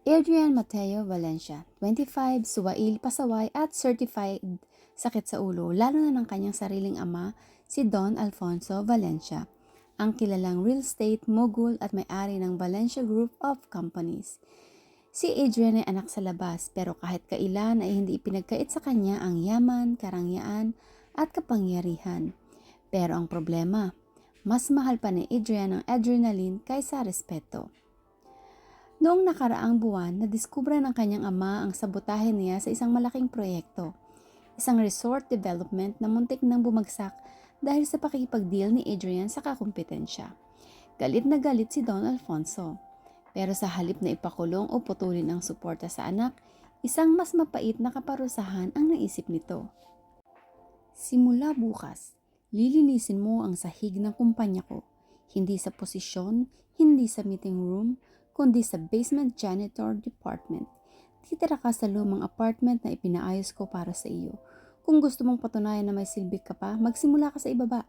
Adrian Mateo Valencia, 25, suwail, pasaway at certified sakit sa ulo, lalo na ng kanyang sariling ama, si Don Alfonso Valencia, ang kilalang real estate mogul at may-ari ng Valencia Group of Companies. Si Adrian ay anak sa labas pero kahit kailan ay hindi ipinagkait sa kanya ang yaman, karangyaan at kapangyarihan. Pero ang problema, mas mahal pa ni Adrian ang adrenaline kaysa respeto. Noong nakaraang buwan, nadiskubre ng kanyang ama ang sabotahe niya sa isang malaking proyekto, isang resort development na muntik nang bumagsak dahil sa pakikipag-deal ni Adrian sa kakumpetensya. Galit na galit si Don Alfonso. Pero sa halip na ipakulong o putulin ang suporta sa anak, isang mas mapait na kaparusahan ang naisip nito. Simula bukas, lilinisin mo ang sahig ng kumpanya ko. Hindi sa posisyon, hindi sa meeting room, kundi sa basement janitor department. Titira ka sa lumang apartment na ipinaayos ko para sa iyo. Kung gusto mong patunayan na may silbi ka pa, magsimula ka sa ibaba.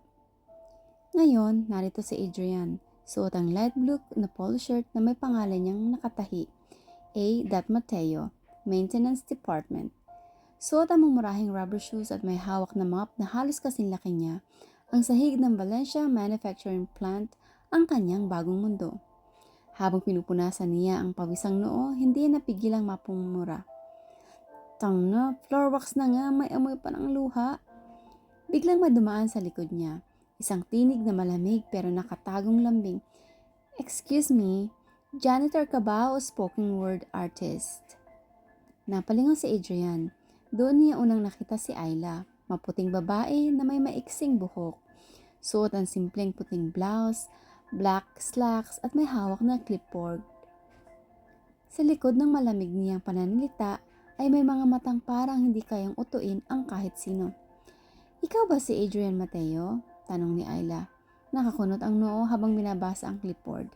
Ngayon, narito si Adrian. Suot ang light blue na polo shirt na may pangalan niyang nakatahi. A. Mateo, Maintenance Department. Suot ang mumurahing rubber shoes at may hawak na mop na halos kasing laki niya. Ang sahig ng Valencia Manufacturing Plant ang kanyang bagong mundo. Habang pinupunasan niya ang pawisang noo, hindi napigilang mapumura. Tangna, floor wax na nga, may amoy pa ng luha. Biglang may dumaan sa likod niya. Isang tinig na malamig pero nakatagong lambing. Excuse me, janitor ka ba o spoken word artist? Napalingon si Adrian. Doon niya unang nakita si Ayla, maputing babae na may maiksing buhok. Suot ang simpleng puting blouse, black slacks at may hawak na clipboard. Sa likod ng malamig niyang pananalita ay may mga matang parang hindi kayang utuin ang kahit sino. Ikaw ba si Adrian Mateo? Tanong ni Ayla. Nakakunot ang noo habang binabasa ang clipboard.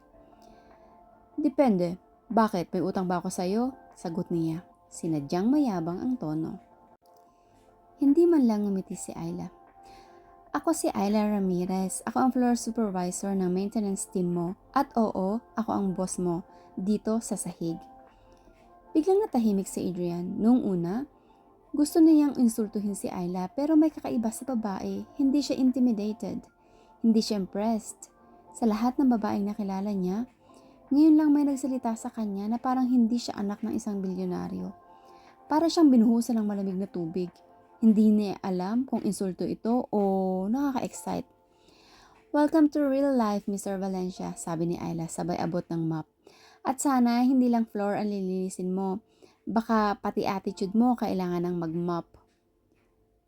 Depende. Bakit? May utang ba ako sa'yo? Sagot niya. Sinadyang mayabang ang tono. Hindi man lang ngumiti si Ayla. Ako si Ayla Ramirez. Ako ang floor supervisor ng maintenance team mo. At oo, ako ang boss mo dito sa sahig. Biglang natahimik si Adrian. Noong una, gusto niyang insultuhin si Ayla pero may kakaiba sa babae. Hindi siya intimidated. Hindi siya impressed. Sa lahat ng babaeng nakilala niya, ngayon lang may nagsalita sa kanya na parang hindi siya anak ng isang bilyonaryo. Para siyang binuhusan ng malamig na tubig. Hindi niya alam kung insulto ito o nakaka-excite. Welcome to real life, Mr. Valencia, sabi ni Ayla sabay abot ng mop. At sana hindi lang floor ang lilinisin mo. Baka pati attitude mo kailangan ng mag-mop.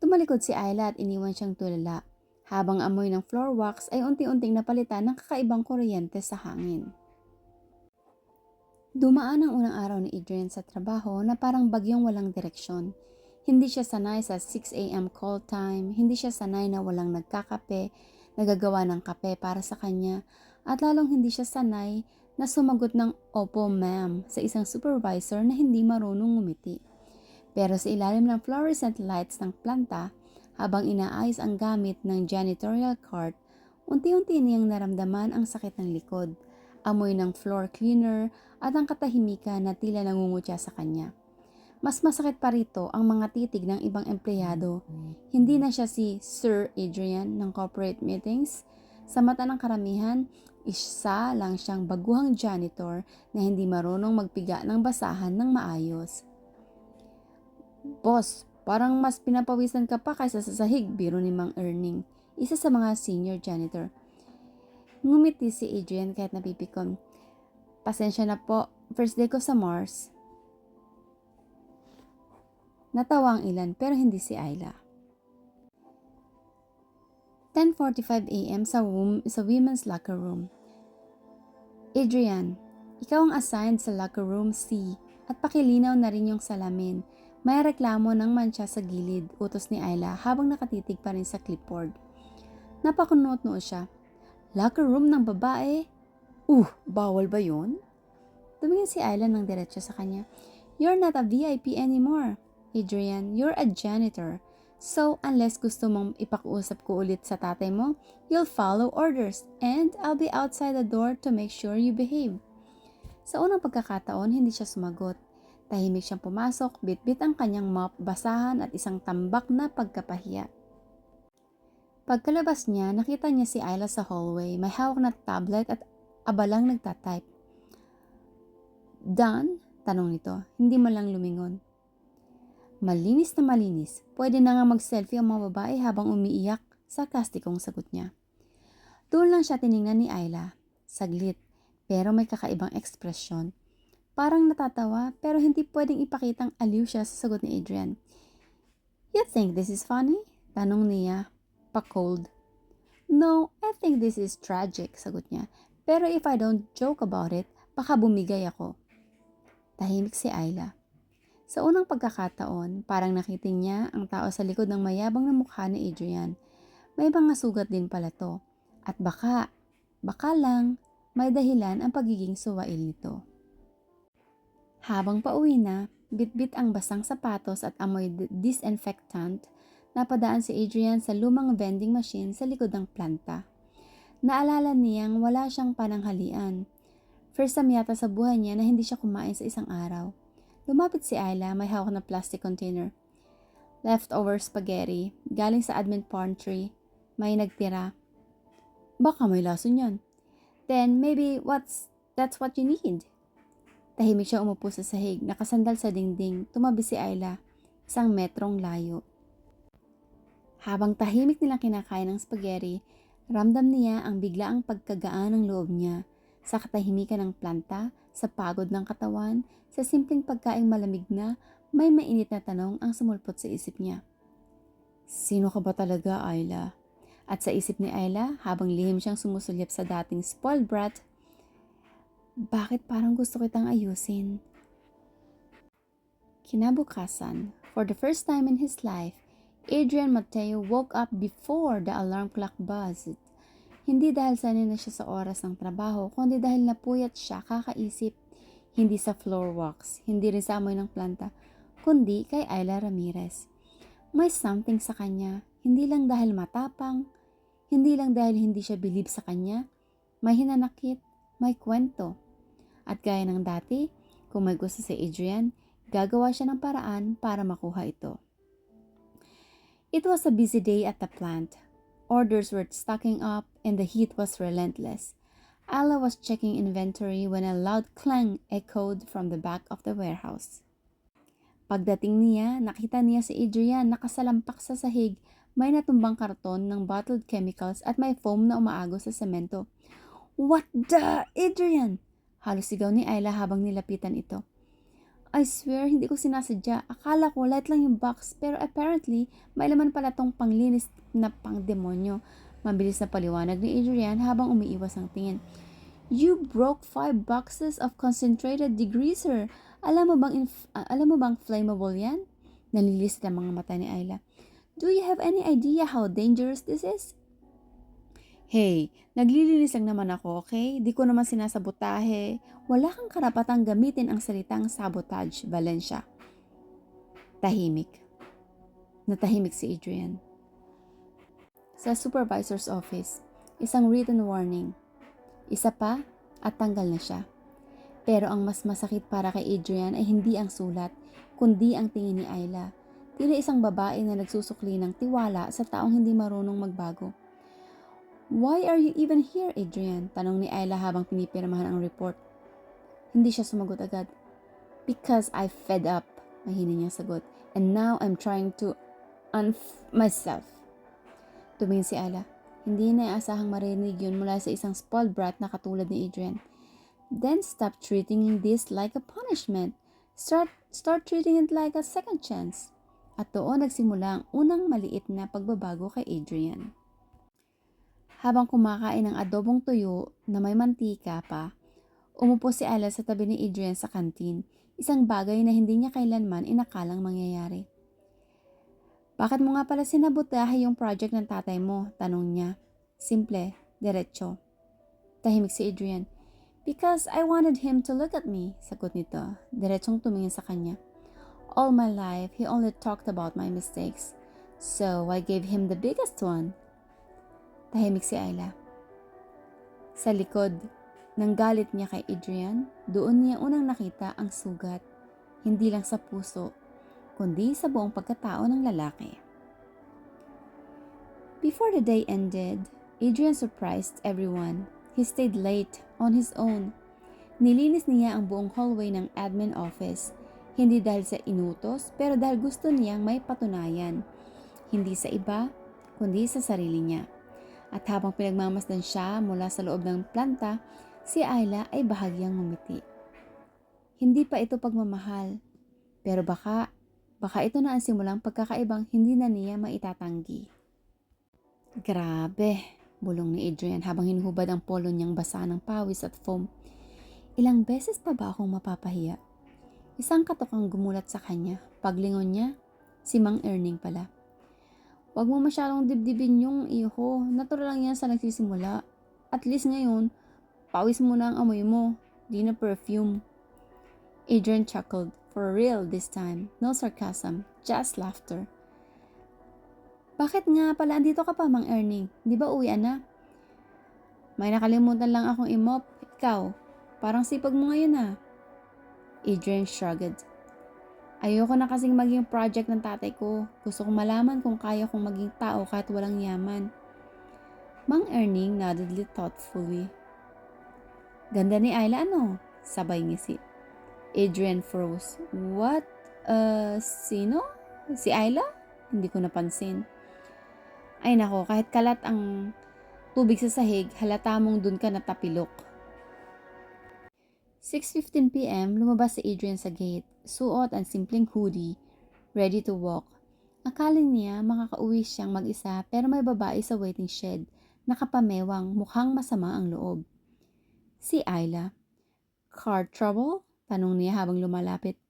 Tumalikod si Ayla at iniwan siyang tulala. Habang amoy ng floor wax ay unti-unting napalitan ng kakaibang kuryente sa hangin. Dumaan ang unang araw ni Adrian sa trabaho na parang bagyong walang direksyon. Hindi siya sanay sa 6 a.m. call time, hindi siya sanay na walang nagkakape, nagagawa ng kape para sa kanya, at lalong hindi siya sanay na sumagot ng opo ma'am sa isang supervisor na hindi marunong ngumiti. Pero sa ilalim ng fluorescent lights ng planta, habang inaayos ang gamit ng janitorial cart, unti-unti niyang naramdaman ang sakit ng likod, amoy ng floor cleaner at ang katahimikan na tila nangungutya sa kanya. Mas masakit pa rito ang mga titig ng ibang empleyado. Hindi na siya si Sir Adrian ng corporate meetings. Sa mata ng karamihan, isa lang siyang baguhang janitor na hindi marunong magpiga ng basahan ng maayos. Boss, parang mas pinapawisan ka pa kaysa sa sahig, biro ni Mang Erning, isa sa mga senior janitor. Ngumiti si Adrian kahit napipikon. Pasensya na po, first day ko sa Mars. Natawa ang ilan pero hindi si Ayla. 10:45 a.m. sa women's locker room. Adrian, ikaw ang assigned sa locker room C at pakilinaw na rin yung salamin. May reklamo ng mantsa sa gilid, utos ni Ayla habang nakatitig pa rin sa clipboard. Napakunot-noo siya. Locker room ng babae? Bawal ba yun? Tumingin si Ayla ng diretso sa kanya. You're not a VIP anymore. Adrian, you're a janitor. So, unless gusto mong ipakiusap ko ulit sa tatay mo, you'll follow orders and I'll be outside the door to make sure you behave. Sa unang pagkakataon, hindi siya sumagot. Tahimik siyang pumasok, bitbit ang kanyang mop, basahan at isang tambak na pagkapahiya. Pagkalabas niya, nakita niya si Ayla sa hallway, may hawak na tablet at abalang nagtatype. "Done?" tanong nito, hindi man lang lumingon. Malinis na malinis, pwede na nga mag-selfie ang mga babae habang umiiyak, sarkastikong sagot niya. Doon lang siya tiningnan ni Ayla, saglit, pero may kakaibang ekspresyon. Parang natatawa pero hindi pwedeng ipakitang aliw siya sa sagot ni Adrian. "You think this is funny?" tanong niya, pa-cold. "No, I think this is tragic," sagot niya. "Pero if I don't joke about it, baka bumigay ako." Tahimik si Ayla. Sa unang pagkakataon, parang nakita niya ang tao sa likod ng mayabang na mukha ni Adrian. May mga sugat din pala to. At baka lang, may dahilan ang pagiging suwail nito. Habang pauwi na, bitbit ang basang sapatos at amoy disinfectant, napadaan si Adrian sa lumang vending machine sa likod ng planta. Naalala niyang wala siyang pananghalian. First time yata sa buhay niya na hindi siya kumain sa isang araw. Lumapit si Ayla, may hawak na plastic container. Leftover spaghetti, galing sa admin pantry. May nagtira. "Baka may lason yan." "Then maybe that's what you need." Tahimik siya umupo sa sahig, nakasandal sa dingding, tumabi si Ayla, 1 metrong layo. Habang tahimik nilang kinakain ng spaghetti, ramdam niya ang biglaang pagkagaan ng loob niya, sa katahimikan ng planta, sa pagod ng katawan, sa simpleng pagkaing malamig na, may mainit na tanong ang sumulpot sa isip niya. Sino ka ba talaga, Ayla? At sa isip ni Ayla, habang lihim siyang sumusulyap sa dating spoiled brat, bakit parang gusto kitang ayusin? Kinabukasan, for the first time in his life, Adrian Mateo woke up before the alarm clock buzzed. Hindi dahil sanay na siya sa oras ng trabaho, kundi dahil napuyat siya kakaisip. Hindi sa floor walks, hindi rin sa amoy ng planta, kundi kay Ayla Ramirez. May something sa kanya, hindi lang dahil matapang, hindi lang dahil hindi siya bilib sa kanya, may hinanakit, may kwento. At gaya ng dati, kung may gusto si Adrian, gagawa siya ng paraan para makuha ito. It was a busy day at the plant. Orders were stacking up and the heat was relentless. Ayla was checking inventory when a loud clang echoed from the back of the warehouse. Pagdating niya, nakita niya si Adrian nakasalampak sa sahig, may natumbang karton ng bottled chemicals at may foam na umaagos sa semento. "What the, Adrian?" Halos sigaw ni Ayla habang nilapitan ito. "I swear, hindi ko sinasadya. Akala ko light lang yung box, pero apparently, may laman pala tong panglinis na pangdemonyo." Mabilis na paliwanag ni Adrian habang umiiwas ang tingin. "You broke 5 boxes of concentrated degreaser. Alam mo bang flammable yan?" Nalilis ang mga mata ni Ayla. "Do you have any idea how dangerous this is?" "Hey, naglilinis lang naman ako, okay? Di ko naman sinasabotahe. Wala kang karapatang gamitin ang salitang sabotage, Valencia." Tahimik. Natahimik si Adrian. Sa supervisor's office, isang written warning. Isa pa at tanggal na siya. Pero ang mas masakit para kay Adrian ay hindi ang sulat, kundi ang tingin ni Ayla. Tila isang babae na nagsusukli ng tiwala sa taong hindi marunong magbago. "Why are you even here, Adrian?" tanong ni Ayla habang pinipirmahan ang report. Hindi siya sumagot agad. "Because I fed up," mahina niyang sagot. "And now I'm trying to myself." Tumingin si Ayla. Hindi na aasahang marinig yun mula sa isang spoiled brat na katulad ni Adrian. "Then stop treating this like a punishment. Start treating it like a second chance." At doon nagsimula ang unang maliit na pagbabago kay Adrian. Habang kumakain ng adobong tuyo na may mantika pa, umupo si Ayla sa tabi ni Adrian sa kantin, isang bagay na hindi niya kailanman inakalang mangyayari. "Bakit mo nga pala sinabotahe yung project ng tatay mo?" tanong niya. Simple, diretso. Tahimik si Adrian. "Because I wanted him to look at me," sagot nito, diretsong tumingin sa kanya. "All my life, he only talked about my mistakes. So I gave him the biggest one." Tahimik si Ayla. Sa likod, Nang galit niya kay Adrian, doon niya unang nakita ang sugat, hindi lang sa puso, kundi sa buong pagkatao ng lalaki. Before the day ended, Adrian surprised everyone. He stayed late on his own. Nilinis niya ang buong hallway ng admin office, hindi dahil sa inutos pero dahil gusto niyang may patunayan, hindi sa iba, kundi sa sarili niya. At habang pinagmamasdan siya mula sa loob ng planta, si Ayla ay bahagyang ngumiti. Hindi pa ito pagmamahal, pero baka ito na ang simulang pagkakaibang hindi na niya maitatanggi. Grabe, bulong ni Adrian habang hinuhubad ang polo niyang basa ng pawis at foam. Ilang beses pa ba akong mapapahiya? Isang katok ang gumulat sa kanya. Paglingon niya, si Mang Erning pala. Huwag mo masyadong dibdibin yung iho. Natural lang yan sa nagsisimula. At least ngayon, pawis mo na ang amoy mo. Di na perfume. Adrian chuckled. For real this time. No sarcasm. Just laughter. Bakit nga pala andito ka pa, Mang Erning? Di ba uwian na? May nakalimutan lang akong imop. Ikaw, parang sipag mo ngayon ah. Adrian shrugged. Ayoko na kasing maging project ng tatay ko. Gusto kong malaman kung kaya kong maging tao kahit walang yaman. Mang Erning nodded thoughtfully. Ganda ni Ayla ano? Sabay ngisi. Adrian froze. What? Sino? Si Ayla? Hindi ko napansin. Ay nako, kahit kalat ang tubig sa sahig, halata mong dun ka natapilok. 6:15 p.m., lumabas si Adrian sa gate, suot ang simpleng hoodie, ready to walk. Akala niya makakauwi siyang mag-isa pero may babae sa waiting shed, nakapamewang, mukhang masama ang loob. Si Ayla. Car trouble? Tanong niya habang lumalapit.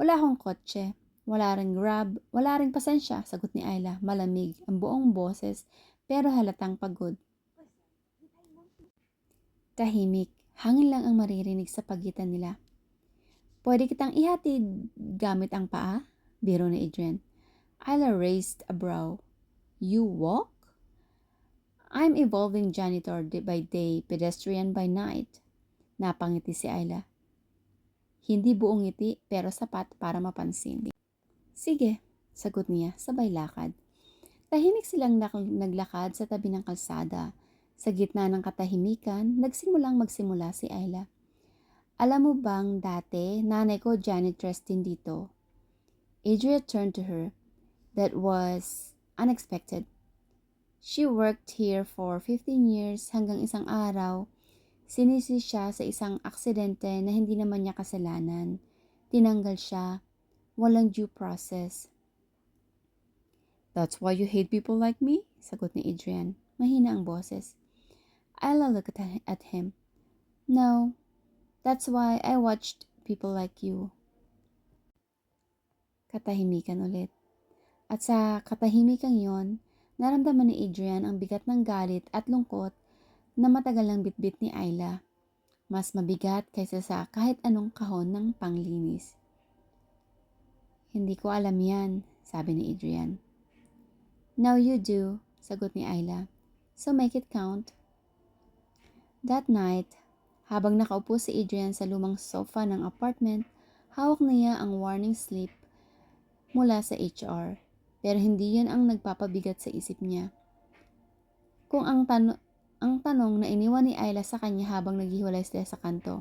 Wala akong kotse. Wala ring grab, wala ring pasensya, sagot ni Ayla, malamig ang buong boses pero halatang pagod. Tahimik, hangin lang ang maririnig sa pagitan nila. Pwede kitang ihatid gamit ang paa? Biro ni Adrian. Ayla raised a brow. You walk? I'm evolving janitor by day, pedestrian by night. Napangiti si Ayla. Hindi buong ngiti pero sapat para mapansin. Sige, sagot niya, sabay lakad. Tahimik silang naglakad sa tabi ng kalsada. Sa gitna ng katahimikan, nagsimulang magsimula si Ayla. Alam mo bang dati, nanay ko janitress din dito? Adria turned to her. That was unexpected. She worked here for 15 years hanggang isang araw. Sinisi siya sa isang aksidente na hindi naman niya kasalanan. Tinanggal siya. Walang due process. That's why you hate people like me? Sagot ni Adrian. Mahina ang boses. Ayla looked at him. No, that's why I watched people like you. Katahimikan ulit. At sa katahimikan yon, naramdaman ni Adrian ang bigat ng galit at lungkot na matagal ng bitbit ni Ayla. Mas mabigat kaysa sa kahit anong kahon ng panglinis. Hindi ko alam yan, sabi ni Adrian. Now you do, sagot ni Ayla. So make it count. That night, habang nakaupo si Adrian sa lumang sofa ng apartment, hawak niya ang warning slip mula sa HR. Pero hindi yan ang nagpapabigat sa isip niya. Kung ang tanong na iniwan ni Ayla sa kanya habang naghiwalay sila sa kanto.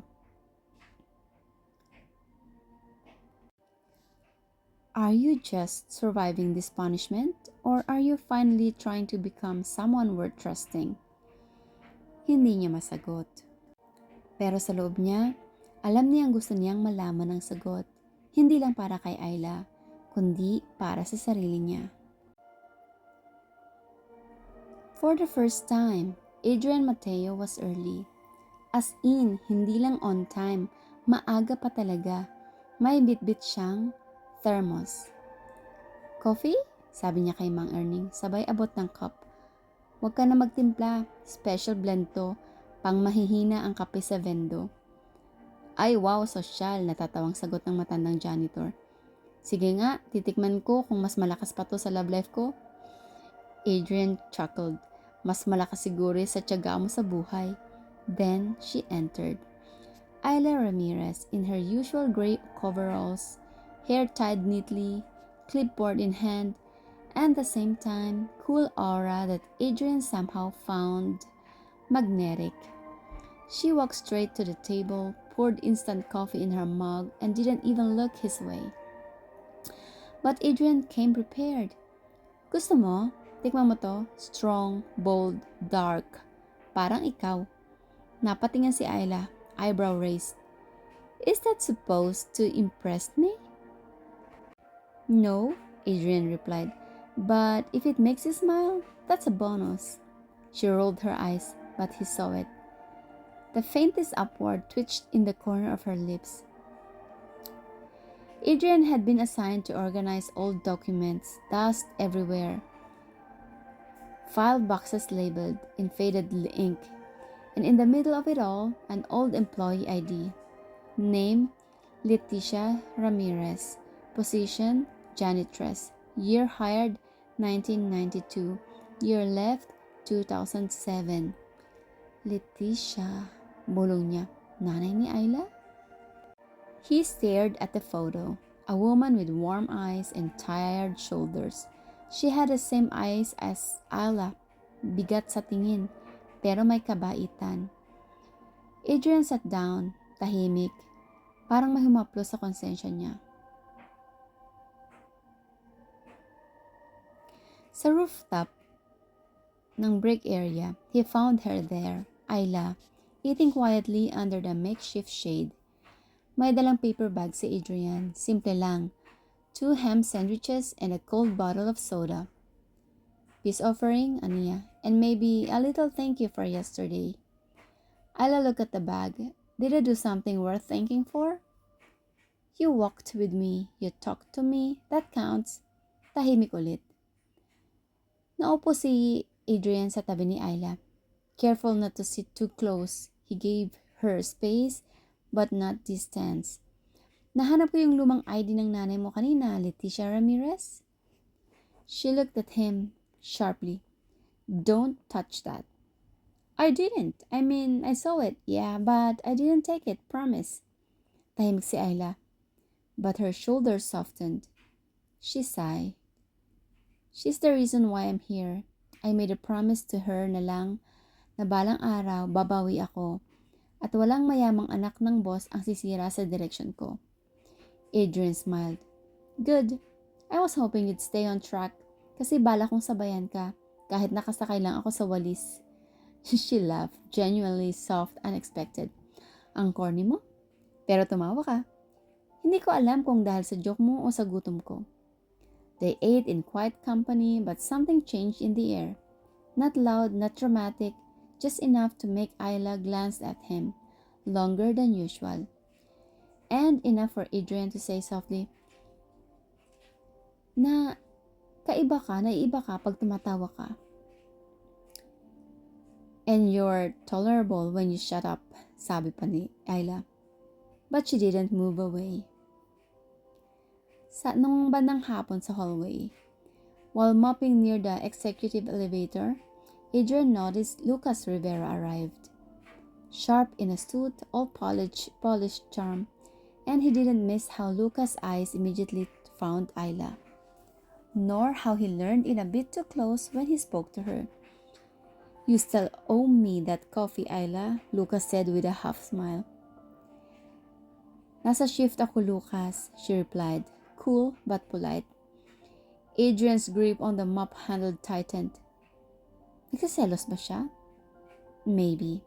Are you just surviving this punishment or are you finally trying to become someone worth trusting? Hindi niya masagot. Pero sa loob niya, alam niyang gusto niyang malaman ang sagot. Hindi lang para kay Ayla, kundi para sa sarili niya. For the first time, Adrian Mateo was early. As in, hindi lang on time, maaga pa talaga. May bitbit siyang thermos. Coffee? Sabi niya kay Mang Erning, sabay abot ng cup. Huwag ka na magtimpla, special blend to, pang mahihina ang kape sa vendo. Ay wow, sosyal, natatawang sagot ng matandang janitor. Sige nga, titikman ko kung mas malakas pa to sa love life ko. Adrian chuckled. Mas malakas siguro sa tiyaga mo sa buhay. Then she entered. Ayla Ramirez, in her usual gray coveralls, hair tied neatly, clipboard in hand, and at the same time, cool aura that Adrian somehow found magnetic. She walked straight to the table, poured instant coffee in her mug, and didn't even look his way. But Adrian came prepared. Gusto mo? Tikman mo to? Strong, bold, dark. Parang ikaw. Napatingin si Ayla, eyebrow raised. Is that supposed to impress me? No, Adrian replied. But if it makes you smile, that's a bonus. She rolled her eyes, but he saw it. The faintest upward twitched in the corner of her lips. Adrian had been assigned to organize old documents, dust everywhere, file boxes labeled in faded ink, and in the middle of it all, an old employee ID. Name, Leticia Ramirez. Position, janitress. Year hired, 1992. Year left, 2007. Leticia, bulong niya. Nanay ni Ayla? He stared at the photo, a woman with warm eyes and tired shoulders. She had the same eyes as Ayla, bigat sa tingin, pero may kabaitan. Adrian sat down, tahimik, parang may humaplo sa konsensya niya. Sa rooftop ng break area, he found her there, Ayla, eating quietly under the makeshift shade. May dalang paper bag si Adrian, simple lang, 2 ham sandwiches and a cold bottle of soda. Peace offering, aniya, and maybe a little thank you for yesterday. Ayla looked at the bag. Did I do something worth thanking for? You walked with me, you talked to me, that counts. Tahimik ulit. Naupo si Adrian sa tabi ni Ayla. Careful not to sit too close, he gave her space but not distance. Nahanap ko yung lumang ID ng nanay mo kanina, Leticia Ramirez. She looked at him sharply. Don't touch that. I didn't. I mean, I saw it, yeah, but I didn't take it, promise. Tahimik si Ayla. But her shoulders softened. She sighed. She's the reason why I'm here. I made a promise to her na lang na balang araw babawi ako at walang mayamang anak ng boss ang sisira sa direksyon ko. Adrian smiled. Good. I was hoping you'd stay on track kasi bala kong sabayan ka kahit nakasakay lang ako sa walis. She laughed, genuinely soft, unexpected. Ang corny mo? Pero tumawa ka. Hindi ko alam kung dahil sa joke mo o sa gutom ko. They ate in quiet company but something changed in the air. Not loud, not dramatic, just enough to make Ayla glance at him, longer than usual. And enough for Adrian to say softly, naiiba ka pag tumatawa ka. And you're tolerable when you shut up, sabi pa ni Ayla. But she didn't move away. Nung bandang hapon sa hallway, while mopping near the executive elevator, Adrian noticed Lucas Rivera arrived. Sharp in a suit, all polished charm, and he didn't miss how Lucas' eyes immediately found Ayla, nor how he learned in a bit too close when he spoke to her. You still owe me that coffee, Ayla, Lucas said with a half smile. Nasa shift ako, Lucas, she replied, cool but polite. Adrian's grip on the mop handle tightened. Nagsiselos ba siya? Maybe.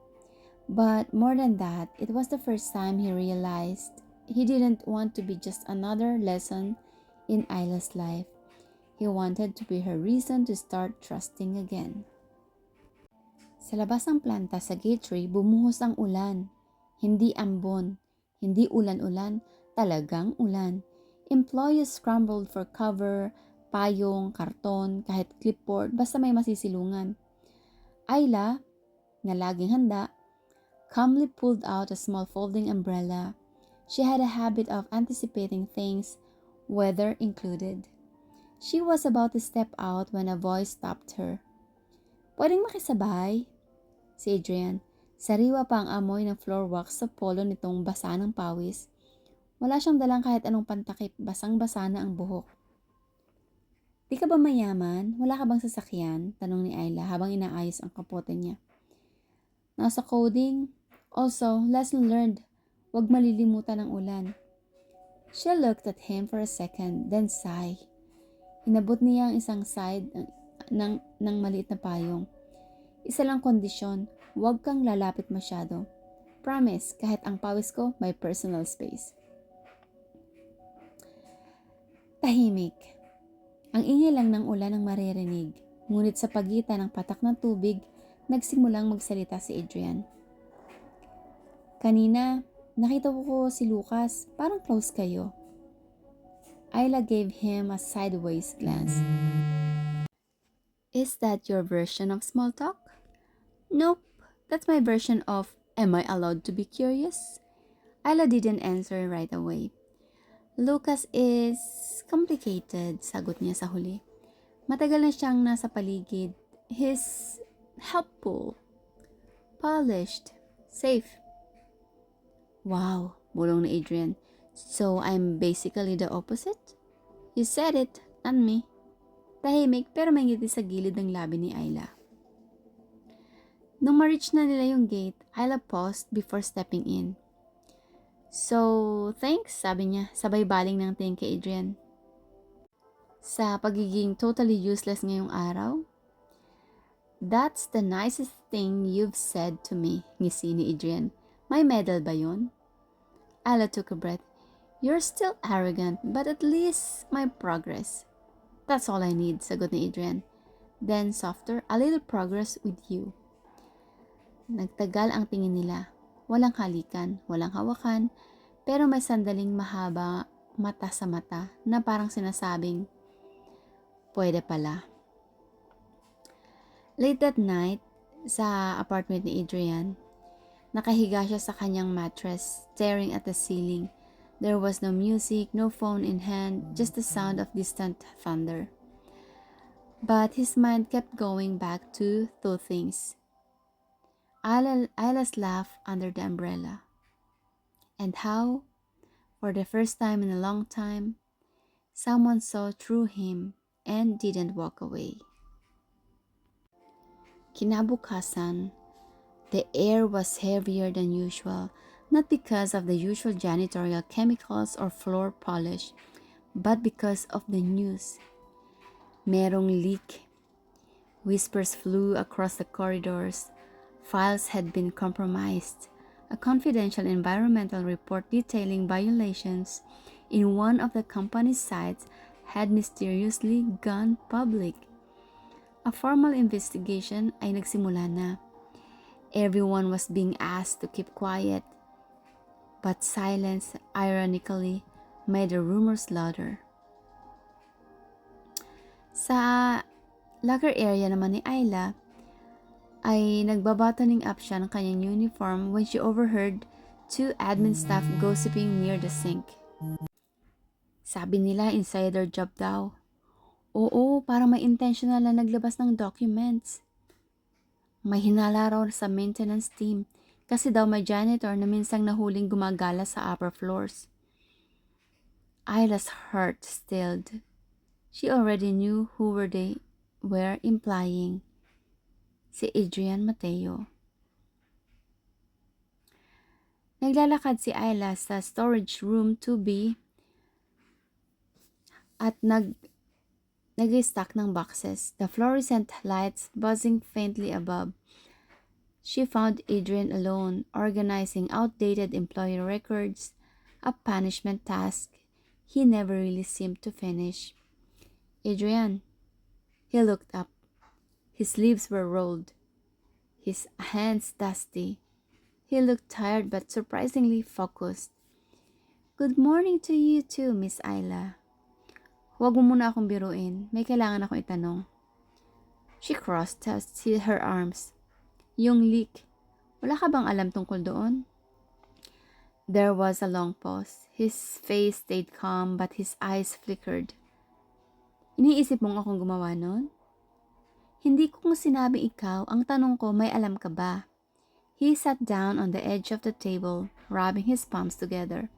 But more than that, it was the first time he realized he didn't want to be just another lesson in Ayla's life. He wanted to be her reason to start trusting again. Sa labas ng planta sa gateway, bumuhos ang ulan. Hindi ambon, hindi ulan-ulan, talagang ulan. Employees scrambled for cover, payong, karton, kahit clipboard, basta may masisilungan. Ayla, na laging handa, calmly pulled out a small folding umbrella. She had a habit of anticipating things, weather included. She was about to step out when a voice stopped her. Pwedeng makisabay? Si Adrian. Sariwa pa ang amoy ng floor wax sa polo nitong basa ng pawis. Wala siyang dalang kahit anong pantakip, basang-basa na ang buhok. Di ka ba mayaman? Wala ka bang sasakyan? Tanong ni Ayla habang inaayos ang kapote niya. Nasa coding. Also, lesson learned. Huwag malilimutan ang ulan. She looked at him for a second, then sighed. Inabot niya ang isang side ng maliit na payong. Isa lang kondisyon, huwag kang lalapit masyado. Promise, kahit ang pawis ko, may personal space. Tahimik. Ang ingay lang ng ulan ang maririnig, ngunit sa pagitan ng patak ng tubig, nagsimulang magsalita si Adrian. Kanina, nakita ko si Lucas, parang close kayo. Ayla gave him a sideways glance. Is that your version of small talk? Nope, that's my version of, am I allowed to be curious? Ayla didn't answer right away. Lucas is complicated, sagot niya sa huli. Matagal na siyang nasa paligid. He's helpful, polished, safe. Wow, bulong ni Adrian. So I'm basically the opposite? You said it, not me. Tahimik pero may ngiti sa gilid ng labi ni Ayla. Nung ma-reach na nila yung gate, Ayla paused before stepping in. So, thanks, sabi niya, sabay baling ng tingin kay Adrian. Sa pagiging totally useless ngayong araw? That's the nicest thing you've said to me, ngisi ni Adrian. May medal ba yun? Ayla took a breath. You're still arrogant, but at least my progress. That's all I need, sagot ni Adrian. Then softer, a little progress with you. Nagtagal ang tingin nila. Walang halikan, walang hawakan, pero may sandaling mahaba mata sa mata na parang sinasabing, pwede pala. Late that night, sa apartment ni Adrian, nakahiga siya sa kanyang mattress, staring at the ceiling. There was no music, no phone in hand, just the sound of distant thunder. But his mind kept going back to two things. Ayla's laugh under the umbrella. And how, for the first time in a long time, someone saw through him and didn't walk away. Kinabukasan, the air was heavier than usual, not because of the usual janitorial chemicals or floor polish, but because of the news. Merong leak. Whispers flew across the corridors. Files had been compromised. A confidential environmental report detailing violations in one of the company's sites had mysteriously gone public. A formal investigation ay nagsimula na. Everyone was being asked to keep quiet, but silence, ironically, made the rumors louder. Sa locker area naman ni Ayla, ay nagbabatoning up siya ng kanyang uniform when she overheard two admin staff gossiping near the sink. Sabi nila insider job daw. Oo, para may intentional na naglabas ng documents. May hinala raw sa maintenance team kasi daw may janitor na minsang nahuling gumagala sa upper floors. Ayla's heart stilled. She already knew who they were implying. Si Adrian Mateo. Naglalakad si Ayla sa storage room 2B at nag-stack ng boxes, the fluorescent lights buzzing faintly above. She found Adrian alone, organizing outdated employee records, a punishment task he never really seemed to finish. Adrian. He looked up. His sleeves were rolled, his hands dusty. He looked tired but surprisingly focused. Good morning to you too, Miss Ayla. Huwag mo muna akong biruin. May kailangan akong itanong. She crossed her arms. Yung leak, wala ka bang alam tungkol doon? There was a long pause. His face stayed calm but his eyes flickered. Iniisip mong akong gumawa nun? Hindi ko sinabing ikaw. Ang tanong ko, may alam ka ba? He sat down on the edge of the table, rubbing his palms together.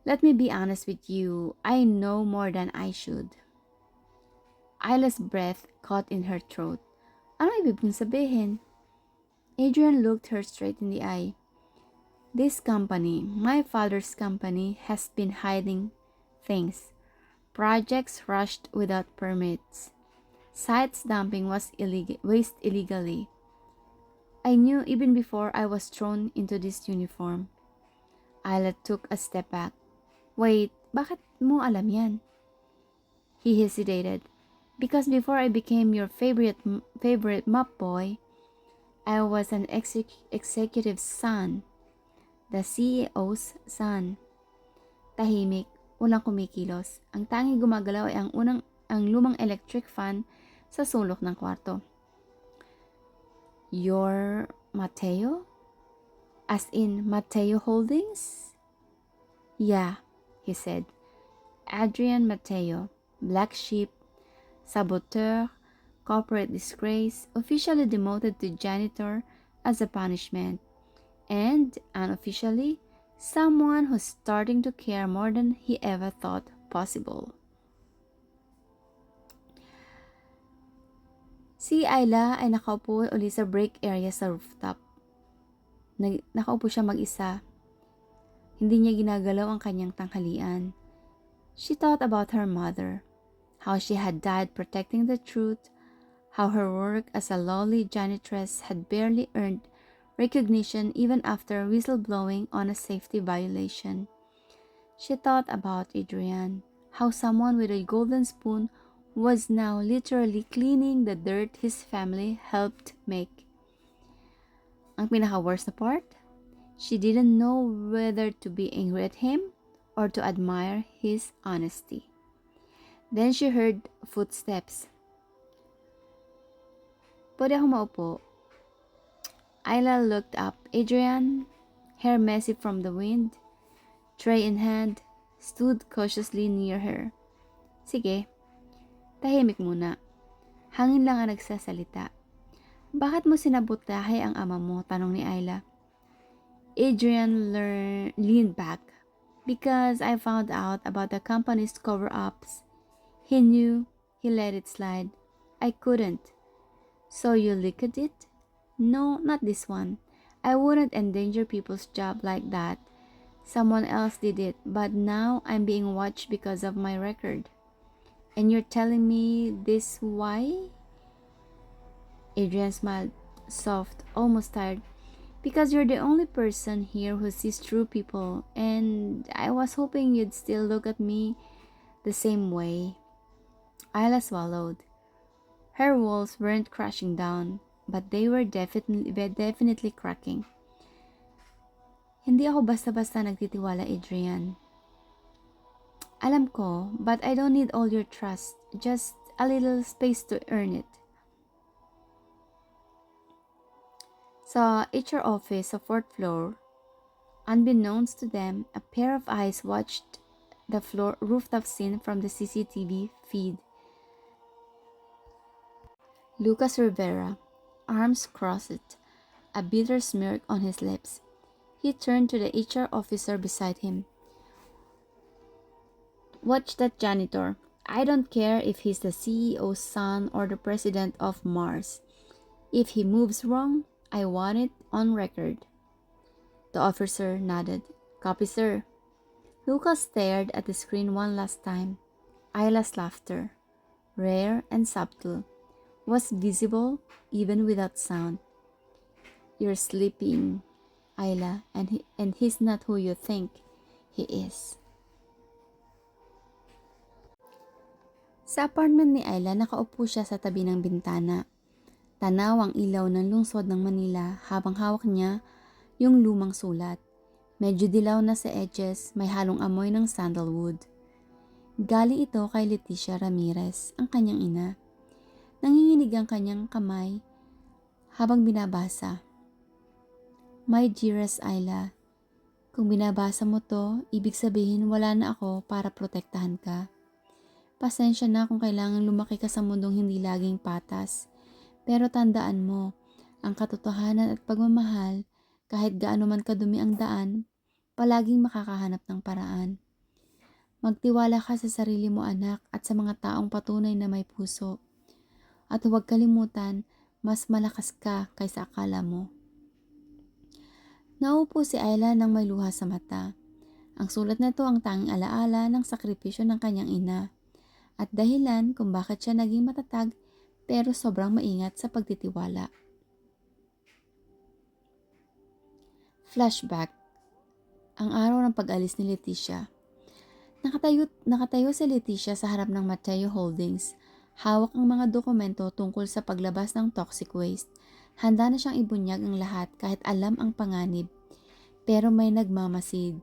Let me be honest with you, I know more than I should. Isla's breath caught in her throat. Ano ibig mong sabihin? Adrian looked her straight in the eye. This company, my father's company, has been hiding things. Projects rushed without permits. Sites dumping waste illegally. I knew even before I was thrown into this uniform. Isla took a step back. Wait, bakit mo alam yan? He hesitated. Because before I became your favorite mop boy, I was an executive's son. The CEO's son. Tahimik, walang kumikilos. Ang tanging gumagalaw ay ang lumang electric fan sa sulok ng kwarto. You're Mateo? As in Mateo Holdings? Yeah, he said. Adrian Mateo, black sheep, saboteur, corporate disgrace, officially demoted to janitor as a punishment, and unofficially, someone who's starting to care more than he ever thought possible. Si Ayla ay nakaupo uli sa break area sa rooftop. Nakaupo siya mag-isa. Hindi niya ginagalaw ang kanyang tanghalian. She thought about her mother, how she had died protecting the truth, how her work as a lowly janitress had barely earned recognition even after whistleblowing on a safety violation. She thought about Adrian, how someone with a golden spoon was now literally cleaning the dirt his family helped make. Ang pinaka-worst na part, she didn't know whether to be angry at him or to admire his honesty. Then she heard footsteps. Pwede ako maupo? Ayla looked up. Adrian, hair messy from the wind, tray in hand, stood cautiously near her. Sige, tahimik muna. Hangin lang ang nagsasalita. Bakit mo sinabutahe ang ama mo? Tanong ni Ayla. Adrian leaned back. Because I found out about the company's cover-ups. He knew, he let it slide. I couldn't. So you licked it? No, not this one. I wouldn't endanger people's job like that. Someone else did it, but now I'm being watched because of my record. And you're telling me this why? Adrian smiled, soft, almost tired. Because you're the only person here who sees true people, and I was hoping you'd still look at me the same way. Ayla swallowed. Her walls weren't crashing down, but they were definitely cracking. Hindi ako basta-basta nagtitiwala, Adrian. Alam ko, but I don't need all your trust, just a little space to earn it. Sa HR office sa 4th floor, unbeknownst to them, a pair of eyes watched the rooftop scene from the CCTV feed. Lucas Rivera, arms crossed, a bitter smirk on his lips. He turned to the HR officer beside him. Watch that janitor. I don't care if he's the CEO's son or the president of Mars. If he moves wrong, I want it on record. The officer nodded. Copy, sir. Lucas stared at the screen one last time. Ayla's laughter, rare and subtle, was visible even without sound. You're sleeping, Ayla, and he's not who you think he is. Sa apartment ni Ayla, nakaupo siya sa tabi ng bintana. Tanaw ang ilaw ng lungsod ng Manila habang hawak niya yung lumang sulat. Medyo dilaw na sa edges, may halong amoy ng sandalwood. Galing ito kay Leticia Ramirez, ang kanyang ina. Nanginginig ang kanyang kamay habang binabasa. My dearest Ayla, kung binabasa mo to, ibig sabihin wala na ako para protektahan ka. Pasensya na kung kailangan lumaki ka sa mundong hindi laging patas. Pero tandaan mo, Ang katotohanan at pagmamahal, kahit gaano man kadumi ang daan, palaging makakahanap ng paraan. Magtiwala ka sa sarili mo anak at sa mga taong patunay na may puso. At huwag kalimutan, mas malakas ka kaysa akala mo. Naupo si Ayla nang may luha sa mata. Ang sulat na ito ang tanging alaala ng sakripisyo ng kanyang ina at dahilan kung bakit siya naging matatag pero sobrang maingat sa pagtitiwala. Flashback. Ang araw ng pag-alis ni Leticia. Nakatayo si Leticia sa harap ng Mateo Holdings. Hawak ang mga dokumento tungkol sa paglabas ng toxic waste. Handa na siyang ibunyag ang lahat kahit alam ang panganib. Pero may nagmamasid.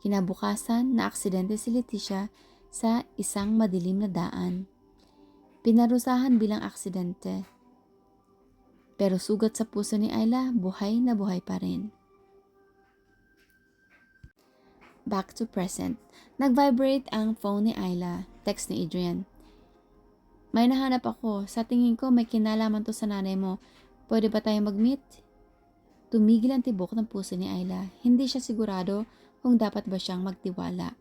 Kinabukasan, naaksidente si Leticia sa isang madilim na daan. Pinarusahan bilang aksidente. Pero sugat sa puso ni Ayla, buhay na buhay pa rin. Back to present. Nag-vibrate ang phone ni Ayla. Text ni Adrian. May nahanap ako. Sa tingin ko may kinalaman to sa nanay mo. Pwede ba tayo mag-meet? Tumigil ang tibok ng puso ni Ayla. Hindi siya sigurado kung dapat ba siyang magtiwala.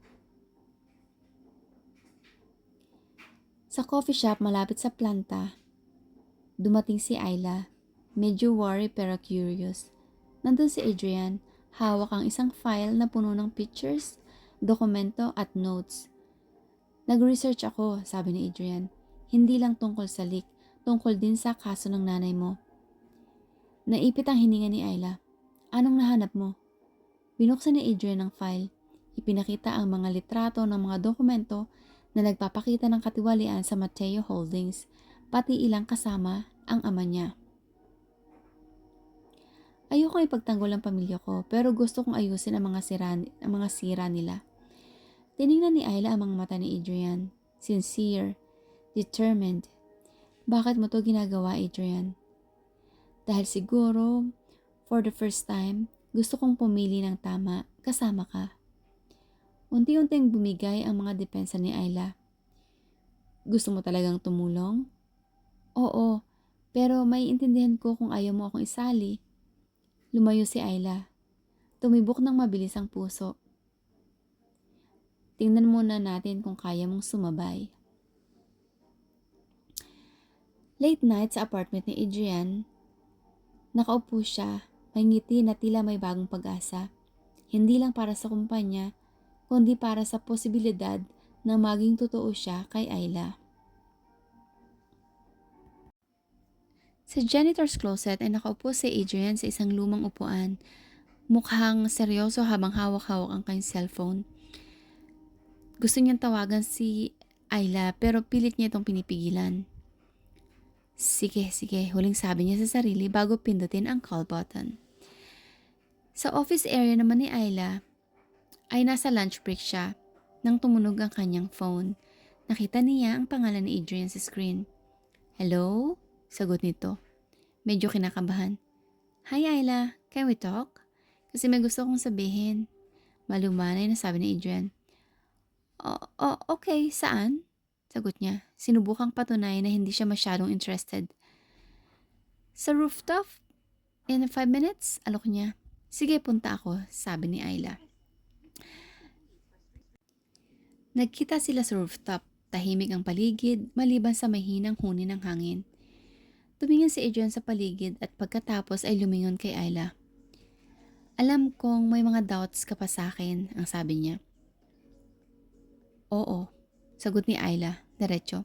Sa coffee shop malapit sa planta, dumating si Ayla. Medyo worried pero curious. Nandun si Adrian. Hawak ang isang file na puno ng pictures, dokumento at notes. Nag-research ako, sabi ni Adrian. Hindi lang tungkol sa leak, tungkol din sa kaso ng nanay mo. Naipit ang hininga ni Ayla. Anong nahanap mo? Binuksan ni Adrian ang file. Ipinakita ang mga litrato ng mga dokumento na nagpapakita ng katiwalian sa Mateo Holdings, pati ilang kasama ang ama niya. Ayoko ipagtanggol ang pamilya ko, pero gusto kong ayusin ang mga sira nila. Tiningnan ni Ayla ang mga mata ni Adrian. Sincere, determined. Bakit mo to ginagawa, Adrian? Dahil siguro, for the first time, gusto kong pumili ng tama, kasama ka. Unti-unting bumigay ang mga depensa ni Ayla. Gusto mo talagang tumulong? Oo, pero may intindihan ko kung ayaw mo akong isali. Lumayo si Ayla. Tumibok ng mabilis ang puso. Tingnan muna natin kung kaya mong sumabay. Late night sa apartment ni Adrian, nakaupo siya, may ngiti na tila may bagong pag-asa. Hindi lang para sa kumpanya, kundi para sa posibilidad na maging totoo siya kay Ayla. Sa janitor's closet ay nakaupo si Adrian sa isang lumang upuan. Mukhang seryoso habang hawak-hawak ang kanyang cellphone. Gusto niyang tawagan si Ayla pero pilit niya itong pinipigilan. Sige, huling sabi niya sa sarili bago pindutin ang call button. Sa office area naman ni Ayla ay nasa lunch break siya nang tumunog ang kanyang phone. Nakita niya ang pangalan ni Adrian sa screen. Hello? Sagot nito. Medyo kinakabahan. Hi Ayla, can we talk? Kasi may gusto kong sabihin. Malumanay na sabi ni Adrian. Okay, saan? Sagot niya. Sinubukang patunayan na hindi siya masyadong interested. Sa rooftop? In 5 minutes? Alok niya. Sige, punta ako, sabi ni Ayla. Nagkita sila sa rooftop. Tahimik ang paligid, maliban sa mahinang huni ng hangin. Tumingin si Adrian sa paligid at pagkatapos ay lumingon kay Ayla. Alam kong may mga doubts ka pa sa akin, ang sabi niya. Oo, sagot ni Ayla, diretso.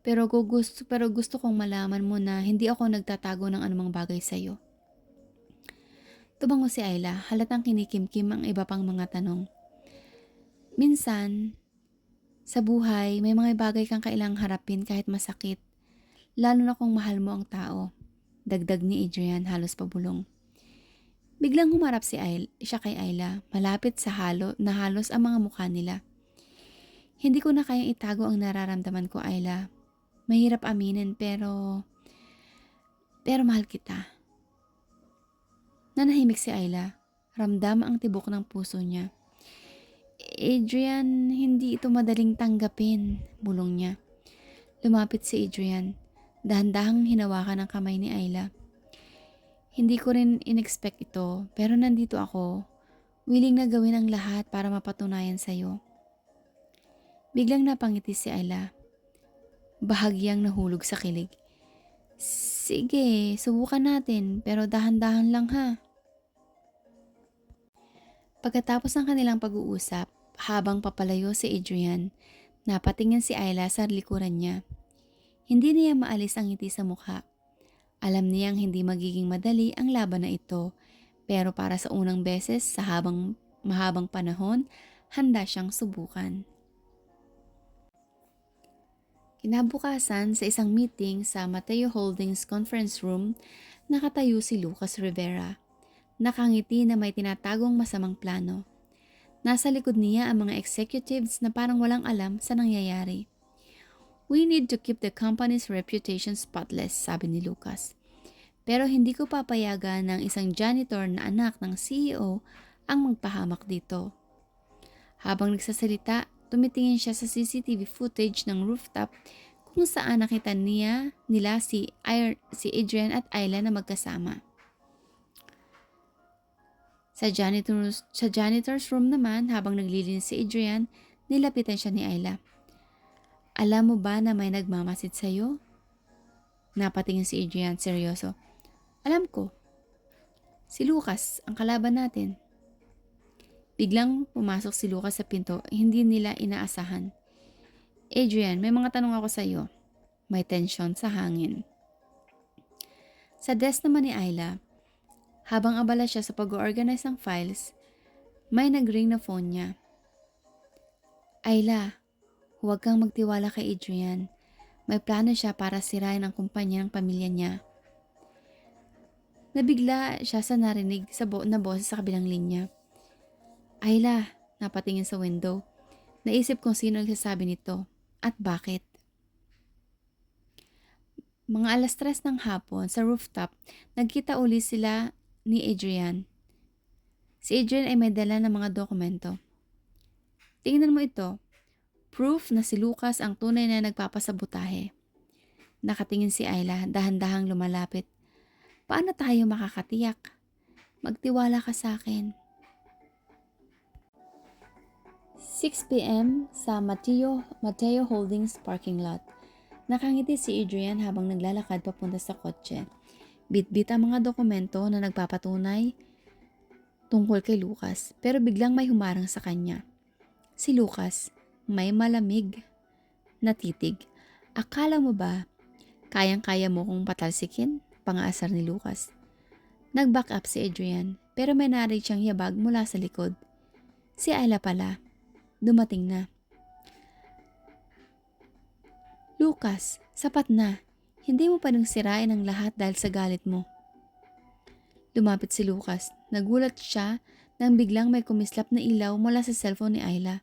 Pero gusto kong malaman mo na hindi ako nagtatago ng anumang bagay sa'yo. Tumango si Ayla, halatang kinikimkim ang iba pang mga tanong. Minsan, sa buhay, may mga bagay kang kailangang harapin kahit masakit. Lalo na kung mahal mo ang tao. Dagdag ni Adrian halos pabulong. Biglang humarap siya kay Ayla, malapit sa halos ang mga mukha nila. Hindi ko na kayang itago ang nararamdaman ko, Ayla. Mahirap aminin pero mahal kita. Nanahimik si Ayla. Ramdam ang tibok ng puso niya. Adrian, hindi ito madaling tanggapin, bulong niya. Lumapit si Adrian. Dahan-dahang hinawakan ang kamay ni Ayla. Hindi ko rin inexpect ito, pero nandito ako. Willing na gawin ang lahat para mapatunayan sa'yo. Biglang napangiti si Ayla. Bahagyang nahulog sa kilig. Sige, subukan natin, pero dahan-dahan lang ha. Pagkatapos ng kanilang pag-uusap, habang papalayo si Adrian, napatingin si Ayla sa likuran niya. Hindi niya maalis ang ngiti sa mukha. Alam niyang hindi magiging madali ang laban na ito, pero para sa unang beses sa mahabang panahon, handa siyang subukan. Kinabukasan sa isang meeting sa Mateo Holdings conference room, nakatayo si Lucas Rivera. Nakangiti na may tinatagong masamang plano. Nasa likod niya ang mga executives na parang walang alam sa nangyayari. We need to keep the company's reputation spotless, sabi ni Lucas. Pero hindi ko papayagan ng isang janitor na anak ng CEO ang magpahamak dito. Habang nagsasalita, tumitingin siya sa CCTV footage ng rooftop kung saan nakita nila si Adrian at Ayla na magkasama. Sa janitor's room naman, habang naglilinis si Adrian, nilapitan siya ni Ayla. Alam mo ba na may nagmamasid sa'yo? Napatingin si Adrian, seryoso. Alam ko. Si Lucas, ang kalaban natin. Biglang pumasok si Lucas sa pinto, hindi nila inaasahan. Adrian, may mga tanong ako sa'yo. May tensyon sa hangin. Sa desk naman ni Ayla, habang abala siya sa pag-organize ng files, may nag-ring na phone niya. Ayla, huwag kang magtiwala kay Adrian. May plano siya para sirain ang kumpanya ng pamilya niya. Nabigla siya sa narinig na boses sa kabilang linya. Ayla, napatingin sa window. Naisip kung sino nagsasabi nito at bakit. Mga 3:00 ng hapon sa rooftop, nagkita uli sila ni Adrian. Si Adrian ay may dala ng mga dokumento. Tingnan mo ito. Proof na si Lucas ang tunay na nagpapasabotahe. Nakatingin si Ayla, dahan-dahang lumalapit. Paano tayo makakatiyak? Magtiwala ka sa akin. 6 p.m. sa Mateo Holdings parking lot. Nakangiti si Adrian habang naglalakad papunta sa kotse. Bit-bit ang mga dokumento na nagpapatunay tungkol kay Lucas, pero biglang may humarang sa kanya. Si Lucas, may malamig na titig. Akala mo ba, kayang-kaya mo kong patalsikin? Pangaasar ni Lucas. Nag-back up si Adrian, pero may narinig siyang yabag mula sa likod. Si Ayla pala. Dumating na. Lucas, sapat na. Hindi mo pa nang sirain ang lahat dahil sa galit mo. Lumapit si Lucas. Nagulat siya nang biglang may kumislap na ilaw mula sa cellphone ni Ayla.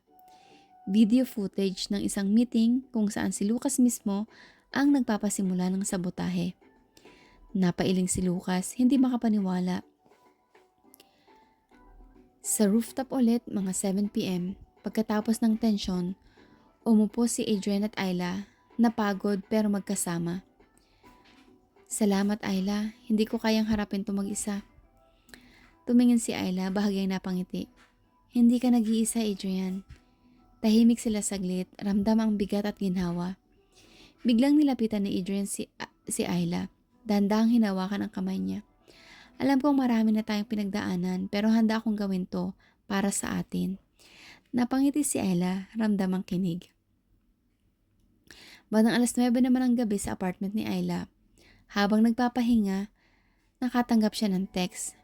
Video footage ng isang meeting kung saan si Lucas mismo ang nagpapasimula ng sabotahe. Napailing si Lucas, hindi makapaniwala. Sa rooftop ulit, mga 7 p.m., pagkatapos ng tensyon, umupo si Adrian at Ayla, napagod pero magkasama. Salamat Ayla, hindi ko kayang harapin ito mag-isa. Tumingin si Ayla, bahagyang napangiti. Hindi ka nag-iisa, Adrian. Tahimik sila saglit, ramdam ang bigat at ginhawa. Biglang nilapitan ni Adrian si Ayla, dandang hinawakan ang kamay niya. Alam kong marami na tayong pinagdaanan, pero handa akong gawin to para sa atin. Napangiti si Ayla, ramdam ang kinig. Bandang 9:00 naman ang gabi sa apartment ni Ayla. Habang nagpapahinga, nakatanggap siya ng text.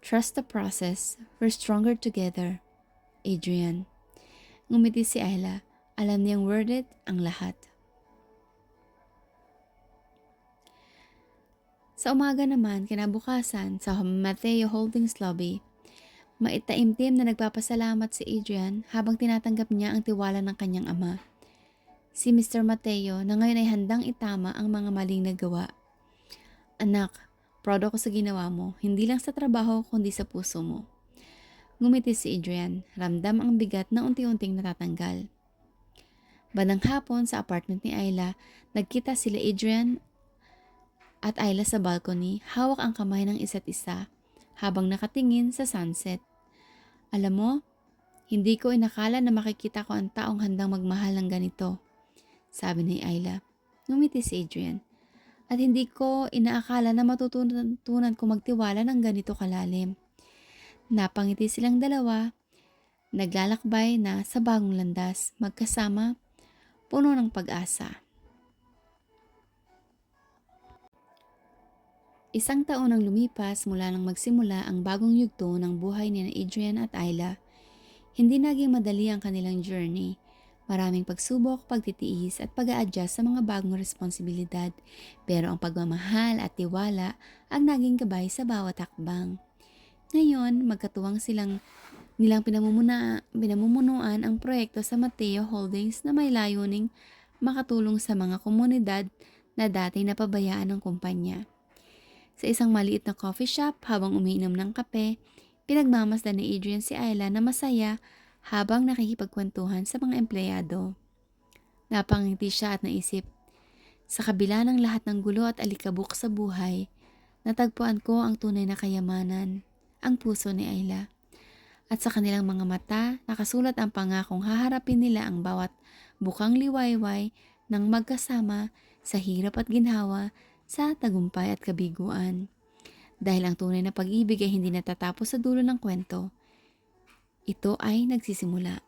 Trust the process, we're stronger together. Adrian. Ngumiti si Ayla, alam niyang worth it ang lahat. Sa umaga naman, kinabukasan, sa Mateo Holdings lobby, maitaimtim na nagpapasalamat si Adrian habang tinatanggap niya ang tiwala ng kanyang ama. Si Mr. Mateo na ngayon ay handang itama ang mga maling nagawa. Anak, proud ako sa ginawa mo, hindi lang sa trabaho kundi sa puso mo. Ngumiti si Adrian, ramdam ang bigat na unti-unting natatanggal. Bandang hapon sa apartment ni Ayla, nagkita sila Adrian at Ayla sa balcony, hawak ang kamay ng isa't isa habang nakatingin sa sunset. Alam mo, hindi ko inakala na makikita ko ang taong handang magmahal ng ganito, sabi ni Ayla. Ngumiti si Adrian. At hindi ko inaakala na matutunan ko magtiwala ng ganito kalalim. Napangiti silang dalawa, naglalakbay na sa bagong landas, magkasama, puno ng pag-asa. Isang taon ang lumipas mula nang magsimula ang bagong yugto ng buhay ni Adrian at Ayla. Hindi naging madali ang kanilang journey. Maraming pagsubok, pagtitiis at pag-a-adjust sa mga bagong responsibilidad. Pero ang pagmamahal at tiwala ang naging gabay sa bawat hakbang. Ngayon, magkatuwang nilang pinamumunuan ang proyekto sa Mateo Holdings na may layuning makatulong sa mga komunidad na dati napabayaan ng kumpanya. Sa isang maliit na coffee shop habang umiinom ng kape, pinagmamasdan ni Adrian si Ayla na masaya habang nakikipagkwentuhan sa mga empleyado. Napangiti siya at naisip, sa kabila ng lahat ng gulo at alikabok sa buhay, natagpuan ko ang tunay na kayamanan, ang puso ni Ayla. At sa kanilang mga mata, nakasulat ang pangakong haharapin nila ang bawat bukang liwayway ng magkasama sa hirap at ginhawa, sa tagumpay at kabiguan. Dahil ang tunay na pag-ibig ay hindi natatapos sa dulo ng kwento, ito ay nagsisimula.